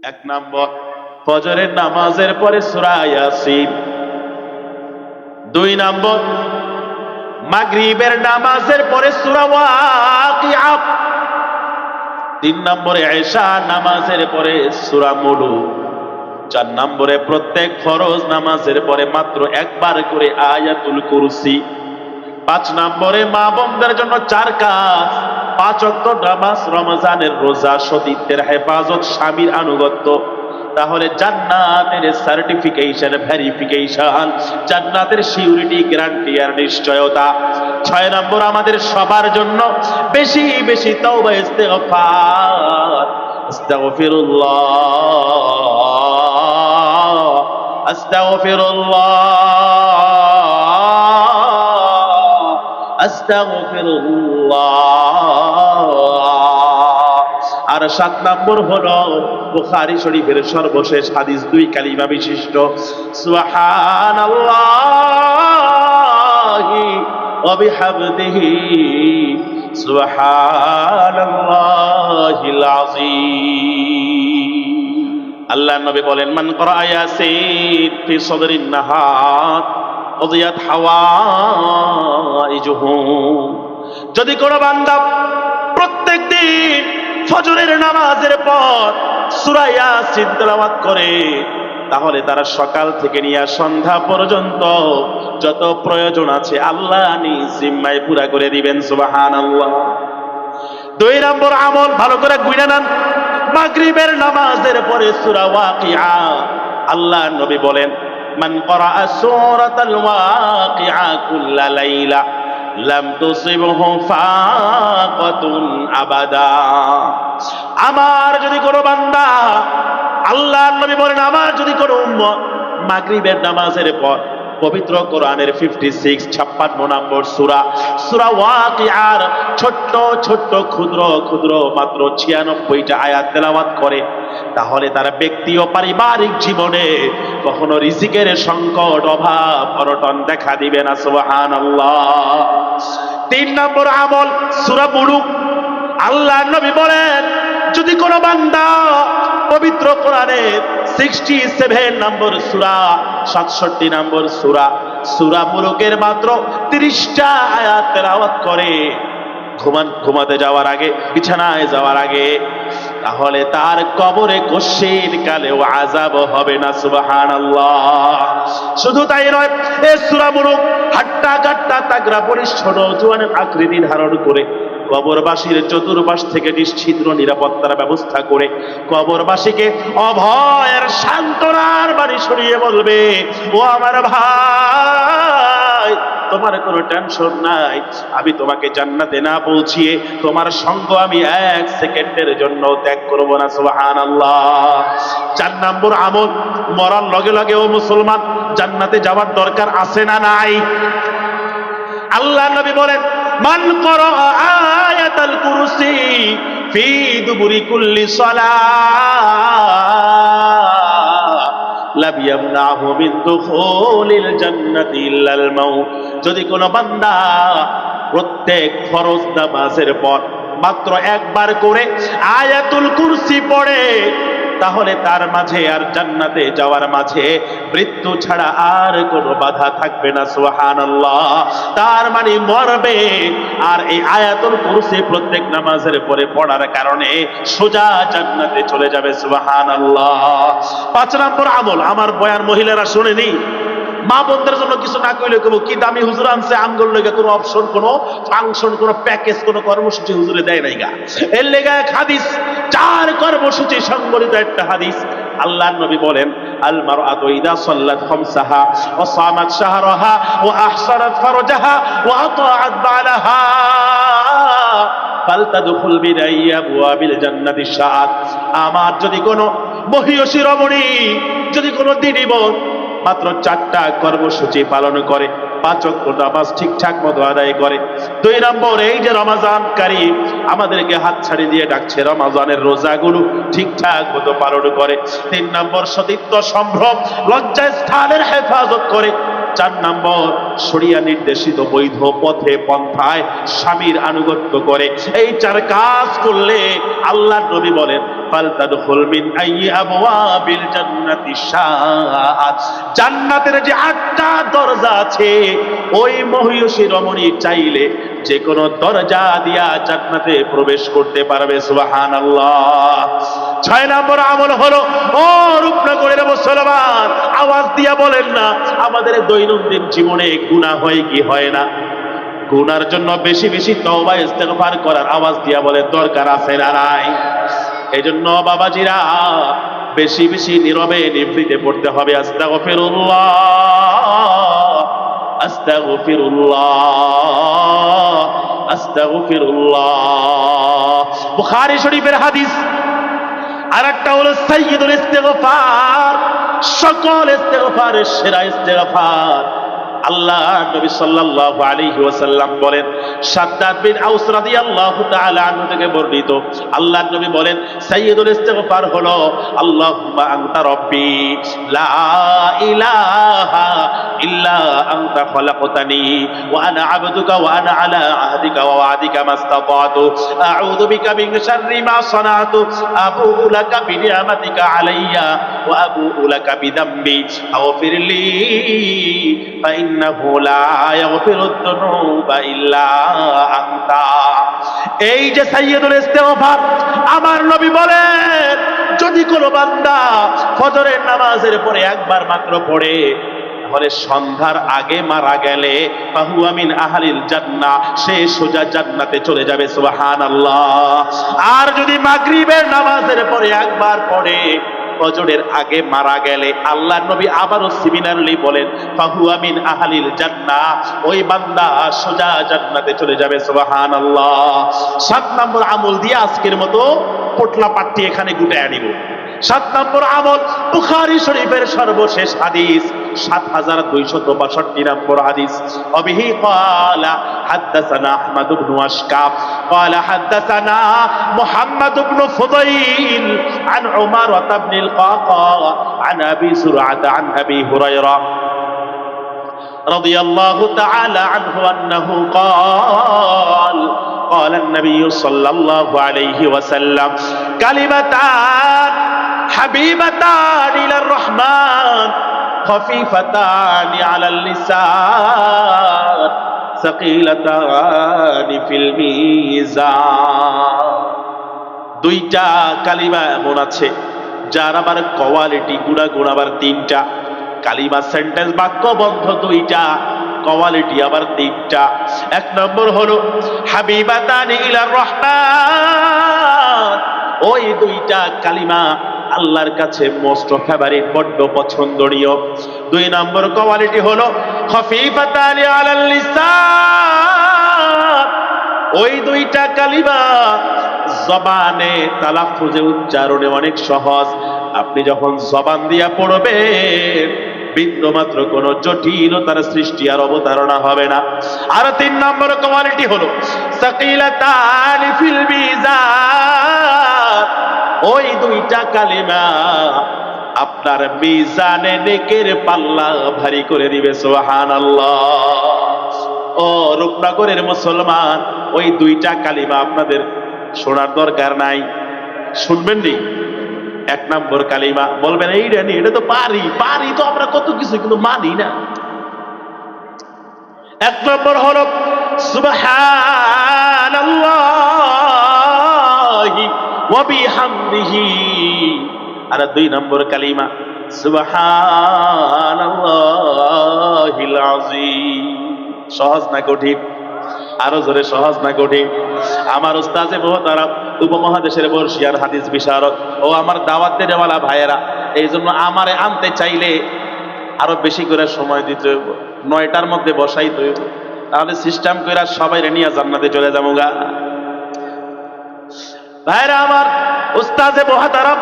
এক নম্বর, ফজরের নামাজের পরে সূরা ইয়াসিন। দুই নম্বর, মাগরিবের নামাজের পরে সূরা ওয়াকিআ। তিন নম্বরে ইশা নামাজের পরে সূরা মুলুক। চার নম্বরে প্রত্যেক ফরজ নামাজের পরে মাত্র একবার করে আয়াতুল কুরসি। পাঁচ নম্বরে মা বোনদের জন্য চার কাজ: 5 ওয়াক্ত নামাজ, রমজানের রোজা, সতীত্বের হেফাজত, স্বামীর আনুগত্য। তাহলে জান্নাতের সার্টিফিকেশন, ভেরিফিকেশন, জান্নাতের সিউরিটি, গ্যারান্টি আর নিশ্চয়তা। 6 নম্বর, আমাদের সবার জন্য বেশি বেশি তওবা ইস্তেগফার। আস্তাগফিরুল্লাহ, আস্তাগফিরুল্লাহ, আস্তাগফিরুল্লাহ। আর 7 নম্বর হলো বুখারী শরীফের সর্বশেষ হাদিস, 2 কালিমা বিশিষ্ট সুবহানাল্লাহি ওয়া বিহামদিহি সুবহানাল্লাহিল আযীম। আল্লাহর নবী বলেন, মান ক্বারা ইয়াসিন ফি সদরিন নাহার ওয়াদিয়াত হাওয়াইজুহু। যদি কোনো বান্দা প্রত্যেকদিন ফজরের নামাজের পর সূরা ইয়াসিন তেলাওয়াত করে, তাহলে তারা সকাল থেকে নিয়ে সন্ধ্যা পর্যন্ত যত প্রয়োজন আছে আল্লাহ নিজ জিম্মায় পুরা করে দিবেন। সুবহানাল্লাহ। 2 নম্বর আমল, ভালো করে গুণে নেন, মাগরিবের নামাজের পরে সূরা ওয়াকিআ। আল্লাহ নবী বলেন, মান ক্বারা সূরাতাল ওয়াকিআ কুল্লা লাইলা লাম তুসিবহু ফাকাতুন আবাদা। আমার যদি কোনো বান্দা, আল্লাহর নবী বলেন, আমার যদি কোনো উম্মত মাগরিবের নামাজের পর পবিত্র কোরআনের 56 নম্বর সূরা ওয়াকিআর ছোট্ট ছোট্ট ক্ষুদ্র ক্ষুদ্র মাত্র 96টা আয়াত তেলাওয়াত করে, তাহলে তার ব্যক্তি ও পারিবারিক জীবনে কখনো রিজিকের সংকট, অভাব, অনটন দেখা দিবে না। সুবহানাল্লাহ। 3 নম্বর আমল, সূরা মুলুক। আল্লাহর নবী বলেন, যদি কোনো বান্দা পবিত্র কোরআনের 67 নম্বর সূরা, 67 নম্বর সূরা মুলুকের মাত্র 30টা আয়াত তেলাওয়াত করে ঘুমাতে যাওয়ার আগে, বিছানায় যাওয়ার আগে, তাহলে তার কবরে কশিন কালেও আযাব হবে না। সুবহানাল্লাহ। শুধু তাই নয়, এই সূরা মুলুক হাট্টা কাট্টা তাগড়া পরিচ্ছন্ন জওয়ানের আকৃতি ধারণ করে কবরবাসীর চতুর্পাশ থেকে নিশ্চিদ্র নিরাপত্তার ব্যবস্থা করে কবরবাসীকে অভয়ের সান্ত্বনার বাণী শুনিয়ে বলবে, ও আমার ভাই, তোমার কোনো টেনশন নাই, আমি তোমাকে জান্নাতে না পৌঁছিয়ে তোমার সঙ্গ আমি 1 সেকেন্ডের জন্য ত্যাগ করব না। সুবহানাল্লাহ। 4 নম্বর আমল, মরার লগে লগে ও মুসলমান জান্নাতে যাওয়ার দরকার আছে না নাই? আল্লাহ নবী বলেন, মান ক্বারা আয়াতাল কুরসি ফি দুবুরি কুল্লি সালাহ লাম ইয়ামনাহু মিন দুখুলিল জান্নাতি ইল্লাল মাউত। যদি কোনো বান্দা প্রত্যেক ফরজ নামাজের পর মাত্র একবার করে আয়াতুল কুরসি পড়ে, তাহলে তার মাঝে আর জান্নাতে যাওয়ার মাঝে মৃত্যু ছাড়া আর কোনো বাধা থাকবে না। সুবহানাল্লাহ। তার মানে মরবে আর এই আয়াতুল কুরসি প্রত্যেক নামাজের পরে পড়ার কারণে সোজা জান্নাতে চলে যাবে। সুবহানাল্লাহ। 5 নম্বর আমল, আমার বয়ান মহিলারা শুনেনি, মা বোনদের জন্য কিছু না কইলে কেবল কি দামি হুজুর আনছে, আমগোর লেগে কোনো অপশন, কোনো ফাংশন, কোনো প্যাকেজ, কোনো কর্মসূচি হুজুরে দেয় নাই গা। এর লেগে এক হাদিস, 4 কর্মসূচি সংবলিত একটা হাদিস। আল্লাহর নবী বলেন, আল মারআতু ইযা সাল্লাত খামসাহা ওয়া সামাত শাহরাহা ওয়া আহসানাত ফারজাহা ওয়া আতাআত বালাহা ফালতাদখুল বিনাইয়া আবওয়াবিল জান্নাতি শাআত। আমার যদি কোনো মহিয়সী রমণী, যদি কোনো দিনী বোন মাত্র 4টা কর্মসূচি পালন করে, 5 ওয়াক্ত নামাজ ঠিকঠাক মতো আদায় করে, 2 নম্বর, এই যে রমজান কারীম আমাদেরকে হাত ছাড়ি দিয়ে ডাকছে, রমজানের রোজাগুলো ঠিকঠাক মতো পালন করে, 3 নম্বর, সতীত্ব সম্ভ্রম লজ্জা স্থানের হেফাজত করে, 4 নম্বর, শরিয়া নির্দেশিত বৈধ পথে পন্থায় স্বামীর আনুগত্য করে। এই 4 কাজ করলে আল্লাহর নবী বলেন ফালতাদখুল মিন আইয়ি আবওয়াবিল জান্নাতি শাআত। জান্নাতের যে 8টা দরজা আছে, ওই মহিষী রমণী চাইলে যে কোনো দরজা দিয়া জান্নাতে প্রবেশ করতে পারবে। সুবহানাল্লাহ। 6 নম্বর আমল হলো, ও রূপনগরের মুসলমান, আওয়াজ দিয়া বলেন না, আমাদের দৈনন্দিন জীবনে গুনাহ হয় কি হয় না? গুনার জন্য বেশি বেশি তওবা ইস্তেগফার করার আওয়াজ দিয়া বলে দরকার আছে না নাই? এজন্য বাবাজিরা বেশি বেশি নীরবে নিভৃতে পড়তে হবে আস্তাগফিরুল্লাহ, আস্তাগফিরুল্লাহ, আস্তাগফিরুল্লাহ। বুখারী শরীফের হাদিস। আরেকটা হলো সাইয়্যিদুল ইস্তিগফার, সকল ইস্তিগফারের সেরা ইস্তিগফার। আল্লাহ নবী সাল্লাল্লাহু আলাইহি ওয়াসাল্লাম বলেন, শাদ্দাদ বিন আউস রাদিয়াল্লাহু তাআলা আনহু থেকে বর্ণিত, আল্লাহ নবী বলেন সাইয়্যিদুল ইস্তিগফার হলো আল্লাহুম্মা আনতা রাব্বি লা ইলাহা ইল্লা আনতা খলাকতানি ওয়া আনা আবদুকা ওয়া আনা আলা আহদিকা ওয়া ওয়াদিকা মাস্তাতাতু আউযু বিকা মিন শাররি মা সানাতু আবুউ লাকা বিনিআমাতিকা আলাইয়া ওয়া আবুউ লাকা বিযামবি আগফিরলি ফাইন্নাহু লা ইয়াগফিরুদ যুনুবা ইল্লা আনতা। এই যে সাইয়্যিদুল ইস্তিগফার, আমার নবী বলেন যদি কোনো বান্দা ফজরের নামাজের পরে একবার মাত্র পড়ে, তাহলে সন্ধ্যার আগে মারা গেলে ফাহুয়া মিন আহলিল জান্নাহ, সে সোজা জান্নাতে চলে যাবে। সুবহানাল্লাহ। আর যদি মাগরিবের নামাজের পরে একবার পড়ে, ফজরের আগে মারা গেলে, আল্লাহ নবী আবারও সিমিলারলি বলেন ফাহুয়া মিন আহলিল জান্নাহ, ওই বান্দা সোজা জান্নাতে চলে যাবে। সুবহানাল্লাহ। 7 নম্বর আমল দিয়ে আজকের মতো পোটলা পাট্টি এখানে গুটায় আনিব। 7 নম্বর আমল, বুখারী শরীফের সর্বশেষ হাদিস, 7262 নম্বর হাদিস। অবিহি ক্বালা হাদাসানা আহমদ ইবনে আশকাব ক্বালা হাদাসানা মুহাম্মদ ইবনে ফুদাইল আন উমার ইবনে আল-কাকা আন আবি সুরআত আন আবি হুরায়রা রাদিয়াল্লাহু তাআলা আনহু আন্নাহু قال قال النبي صلى الله عليه وسلم كلمتان حبيبتان إلى الرحمن خفيفتان على اللسان ثقيلتان في الميزان। 2টা কালিমা এমন আছে যার আবার কোয়ালিটি গুণাগুণ আবার 3টা। কালিমা সেন্টেন্স বাক্য বন্ধ 2টা, কোয়ালিটি আবার 3টা। 1 নম্বর হলো হাবিবাতানি ইলার রহমান, ওই 2টা কালিমা আল্লাহর কাছে মোস্ট ফেভারিট, বড্ড পছন্দনীয়। 2 নম্বর কোয়ালিটি হলো খফিফাতানি আলাল লিসান, ওই 2টা কালিমা জবানে তালাফুজে উচ্চারণে অনেক সহজ। আপনি যখন জবান দিয়া পড়বেন, বিন্দুমাত্র কোন জটিলতার সৃষ্টি আর অবতারণা হবে না। আর 3 নম্বর কোয়ালিটি হলো সাকিলাতান ফিল মিজান, ওই 2টা কালিমা আপনার মিজানে নেকের পাল্লা ভারী করে দিবে। সুবহানাল্লাহ। ও রূপনগরের মুসলমান, ওই 2টা কালিমা আপনাদের শোনার দরকার নাই, শুনবেন নি? 1 নম্বর কালিমা বলবেন এইটা নি, এটা তো পারি তো আমরা কত কিছু, কিন্তু মানি না। 1 নম্বর হলো সুবহানাল্লাহি ওয়া বিহামদিহি, আর 2 নম্বর কালিমা সুবহানাল্লাহিল আযীম। সহজ না কঠিন? আরো জোরে, সহজ না কঠিন? আমার উস্তাদে মুহতারাম উপমহাদেশের বর্ষিয়ার হাদিস বিশারদ ও আমার দাওয়াত দেওয়ালা ভাইয়েরা, এই জন্য আমারে আনতে চাইলে আরো বেশি করে সময় দিতে হইব, 9টার মধ্যে বসাইতে হইব, তাহলে সিস্টেম করে সবাই নিয়ে জান্নাতে চলে যাবো গা। ভাইরা আমার, উস্তাদে মুহতারাম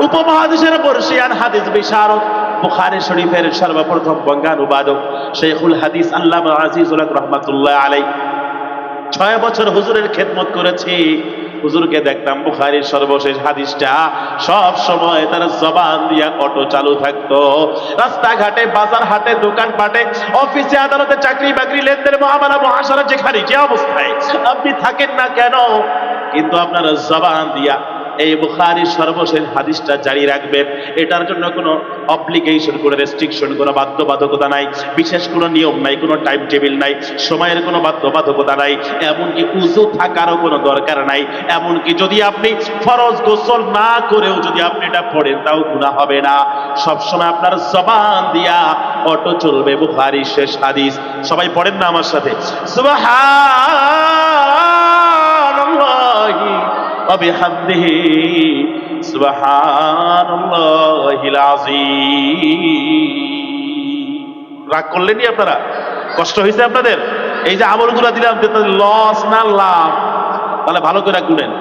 উপমহাদেশের বর্ষিয়ান হাদিস বিশারদ বুখারী শরীফের সর্বপ্রথম বঙ্গানুবাদক শেখুল হাদিস আল্লামা আজিজুল হক রাহমাতুল্লাহ আলাইহি 6 বছর হুজুরের খেদমত করেছি। হুজুরকে দেখতাম বুখারীর সর্বশেষ হাদিসটা সব সময় তার জবান দিয়া অটো চালু থাকতো। রাস্তাঘাটে, বাজার হাটে, দোকান পাটে, অফিসে, আদালতে, চাকরি বাকরি, লেনদেন, মুআমালা, মুআশারা, যেখানে যে অবস্থায় আপনি থাকেন না কেন, কিন্তু আপনার জবান দিয়া এই বুখারীর সর্বশেষ হাদিসটা জারি রাখবেন। এটার জন্য কোনো অব্লিগেশন, কোনো রেস্ট্রিকশন, কোনো বাধ্যবাধকতা নাই, বিশেষ কোনো নিয়ম নাই, কোনো টাইম টেবিল নাই, সময়ের কোনো বাধ্যবাধকতা নাই, এমনকি উযু থাকারও কোনো দরকার নাই। এমনকি যদি আপনি ফরজ গোসল না করেও যদি আপনি এটা পড়েন তাও গুনাহ হবে না। সবসময় আপনার জবান দিয়া অটো চলবে বুখারীর শেষ হাদিস। সবাই পড়েন না আমার সাথে, সুবহানাল্লাহি ওয়া বিহামদিহি সুবহানাল্লাহিল আযীম। রাগ করলেননি আপনারা? কষ্ট হয়েছে আপনাদের? এই যে আমলগুলো দিলাম, লস না লাভ? তাহলে ভালো করে গুনেন।